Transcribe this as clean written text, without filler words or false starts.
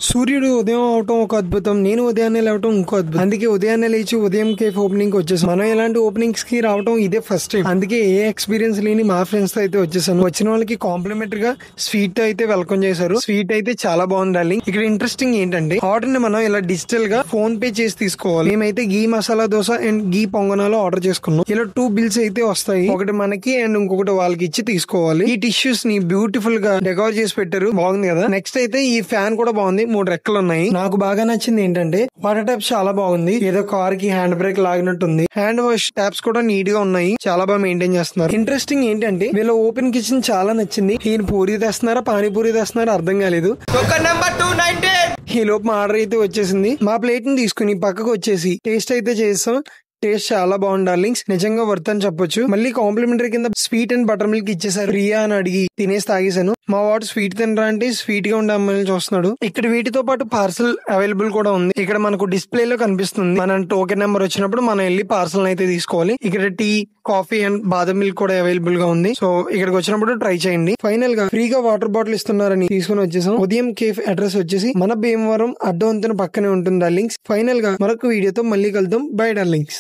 సూర్యుడు ఉదయం అవటం ఒక అద్భుతం, నేను ఉదయాన్నే లేవటం ఇంకో అద్భుతం. అందుకే ఉదయాన్నే లేచి ఉదయం కేఫ్ ఓపెనింగ్ వచ్చేసాం. మనం ఇలాంటి ఓపెనింగ్స్ కి రావడం ఇదే ఫస్ట్ టైం. అందుకే ఏ ఎక్స్పీరియన్స్ లేని మా ఫ్రెండ్స్ తో అయితే వచ్చేసాను. వచ్చిన వాళ్ళకి కాంప్లిమెంటరీ గా స్వీట్ అయితే వెల్కమ్ చేశారు. స్వీట్ అయితే చాలా బాగుంది డార్లింగ్. ఇక్కడ ఇంట్రెస్టింగ్ ఏంటంటే ఆర్డర్ ని మనం ఇలా డిజిటల్ గా ఫోన్ పే చేసి తీసుకోవాలి. మేమైతే గీ మసాలా దోశ అండ్ గీ పొంగనాలు ఆర్డర్ చేసుకున్నాం. ఇలా 2 బిల్స్ అయితే వస్తాయి, ఒకటి మనకి అండ్ ఇంకొకటి వాళ్ళకి ఇచ్చి తీసుకోవాలి. ఈ టిష్యూస్ ని బ్యూటిఫుల్ గా డెకరేట్ చేసి పెట్టారు, బాగుంది కదా. నెక్స్ట్ అయితే ఈ ఫ్యాన్ కూడా బాగుంది, 3 రెక్కలు ఉన్నాయి. నాకు బాగా నచ్చింది ఏంటంటే వాటర్ ట్యాప్స్ చాలా బాగుంది, ఏదో కార్ కి హ్యాండ్ బ్రేక్ లాగినట్టుంది. హ్యాండ్ వాష్ ట్యాప్స్ కూడా నీట్ గా ఉన్నాయి, చాలా బాగా మెయింటైన్ చేస్తున్నారు. ఇంట్రెస్టింగ్ ఏంటంటే వీళ్ళ ఓపెన్ కిచెన్ చాలా నచ్చింది. ఈయన పూరి తెస్తున్నారా పానీపూరి తెస్తున్నారా అర్థం కాలేదు. ఈ లోపు మా ఆర్డర్ అయితే వచ్చేసింది. మా ప్లేట్ ని తీసుకుని పక్కకు వచ్చేసి టేస్ట్ అయితే చేస్తాం. టేస్ట్ చాలా బాగుంది డార్లింగ్స్, నిజంగా వర్త్ అని చెప్పొచ్చు. మళ్ళీ కాంప్లిమెంటరీ కింద స్వీట్ అండ్ బటర్ మిల్క్ ఇచ్చేసారు. ప్రియా అని అడిగి తినేసి తాగేశాను. మా వాడు స్వీట్ తినరా అంటే స్వీట్ గా ఉండే అమ్మాయిని చూస్తున్నాడు. ఇక్కడ వీటితో పాటు పార్సల్ అవైలబుల్ కూడా ఉంది. ఇక్కడ మనకు డిస్ప్లే లో కనిపిస్తుంది. మన టోకెన్ నెంబర్ వచ్చినప్పుడు మనం వెళ్ళి పార్సల్ అయితే తీసుకోవాలి. ఇక్కడ టీ, కాఫీ అండ్ బాదం మిల్క్ కూడా అవైలబుల్ గా ఉంది. సో ఇక్కడికి వచ్చినప్పుడు ట్రై చేయండి. ఫైనల్ గా ఫ్రీగా వాటర్ బాటిల్ ఇస్తున్నారని తీసుకుని వచ్చేసాం. ఉదయం కేఫ్ అడ్రస్ వచ్చేసి మన భీమవరం అడ్డవంతెన పక్కనే ఉంటుంది డార్లింగ్స్. ఫైనల్ గా మరొక వీడియోతో మళ్ళీ కలుద్దాం. By darlings.